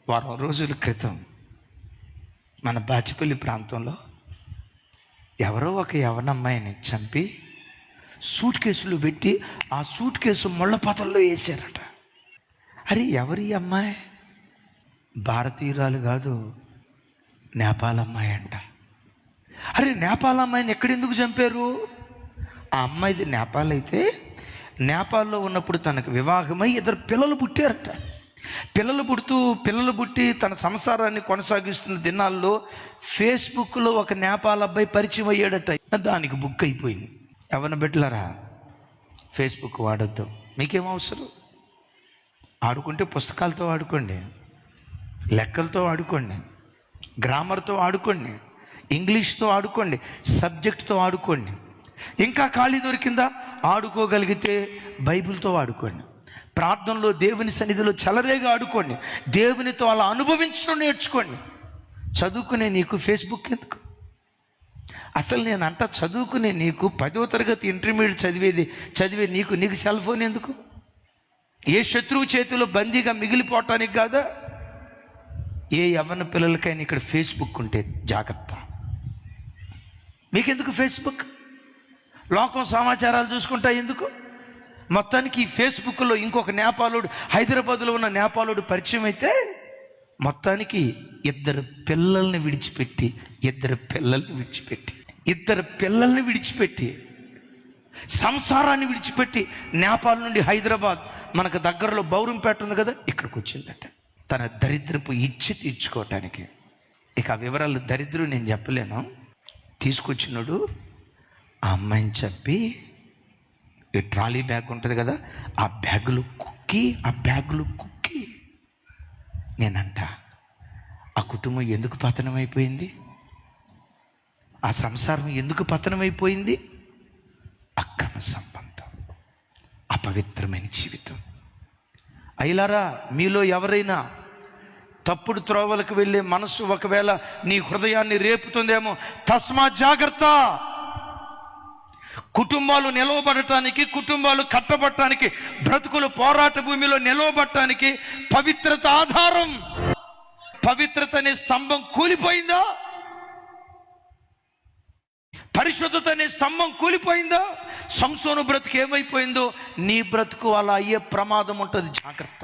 వారం రోజుల క్రితం మన బాచిపల్లి ప్రాంతంలో ఎవరో ఒక యవ్వనమ్మాయిని చంపి సూట్ కేసులు పెట్టి ఆ సూట్ కేసు ముళ్ళపాతల్లో వేసారట. అరే ఎవరి అమ్మాయి? భారతీయురాలు కాదు, నేపాల్ అమ్మాయి అంట. అరే నేపాల్ అమ్మాయిని ఎక్కడెందుకు చంపారు? ఆ అమ్మాయిది నేపాల్ అయితే నేపాల్లో ఉన్నప్పుడు తనకు వివాహమై 2 పిల్లలు పుట్టారట. పిల్లలు పుట్టి తన సంసారాన్ని కొనసాగిస్తున్న దినాల్లో ఫేస్బుక్లో ఒక నేపాల్ అబ్బాయి పరిచయం అయ్యాడట. దానికి బుక్ అయిపోయింది. ఎవరిని బిడ్డలారా, ఫేస్బుక్ వాడొద్దు. మీకేం అవసరం? ఆడుకుంటే పుస్తకాలతో ఆడుకోండి, లెక్కలతో ఆడుకోండి, గ్రామర్తో ఆడుకోండి, ఇంగ్లీష్తో ఆడుకోండి, సబ్జెక్ట్తో ఆడుకోండి. ఇంకా ఖాళీ దొరికిందా? ఆడుకోగలిగితే బైబిల్తో ఆడుకోండి. ప్రార్థనలో దేవుని సన్నిధిలో చెలరేగా ఆడుకోండి. దేవునితో అలా అనుభవించడం నేర్చుకోండి. చదువుకునే నీకు ఫేస్బుక్ ఎందుకు? అసలు నేను చదువుకునే నీకు 10వ తరగతి ఇంటర్మీడియట్ చదివే నీకు సెల్ ఫోన్ ఎందుకు? ఏ శత్రువు చేతిలో బందీగా మిగిలిపోవటానికి కాదా? ఏ యవ్వన పిల్లలకైనా ఇక్కడ ఫేస్బుక్ ఉంటే జాగ్రత్త. మీకెందుకు ఫేస్బుక్? లోకం సమాచారాలు చూసుకుంటా ఎందుకు? మొత్తానికి ఈ ఫేస్బుక్లో ఇంకొక నేపాలుడు, హైదరాబాద్లో ఉన్న నేపాలుడు పరిచయం అయితే మొత్తానికి 2 పిల్లల్ని విడిచిపెట్టి సంసారాన్ని విడిచిపెట్టి నేపాల్ నుండి హైదరాబాద్, మనకు దగ్గరలో బౌరంపేట ఉంది కదా, ఇక్కడికి వచ్చిందట తన దరిద్రపు ఇచ్చి తీర్చుకోవటానికి. ఇక ఆ వివరాలు దరిద్రం నేను చెప్పలేను. తీసుకొచ్చినాడు ఆ అమ్మాయిని చెప్పి ఈ ట్రాలీ బ్యాగ్ ఉంటుంది కదా, ఆ బ్యాగులు కుక్కి నేనంట ఆ కుటుంబం ఎందుకు పతనమైపోయింది? ఆ సంసారం ఎందుకు పతనమైపోయింది? అక్రమ సంబంధం, అపవిత్రమైన జీవితం. అయ్యలారా, మీలో ఎవరైనా తప్పుడు త్రోవలకు వెళ్ళే మనస్సు ఒకవేళ నీ హృదయాన్ని రేపుతుందేమో, తస్మా జాగ్రత్త. కుటుంబాలు నిలవబడటానికి, కుటుంబాలు కట్టబడటానికి, బ్రతుకులు పోరాట భూమిలో నిలవబడటానికి పవిత్రత ఆధారం. పవిత్రత అనే స్తంభం కూలిపోయిందా? పరిశుద్ధత అనే స్తంభం కూలిపోయిందా? సంసోను బ్రతుకు ఏమైపోయిందో నీ బ్రతుకు అలా అయ్యే ప్రమాదం ఉంటుంది. జాగ్రత్త.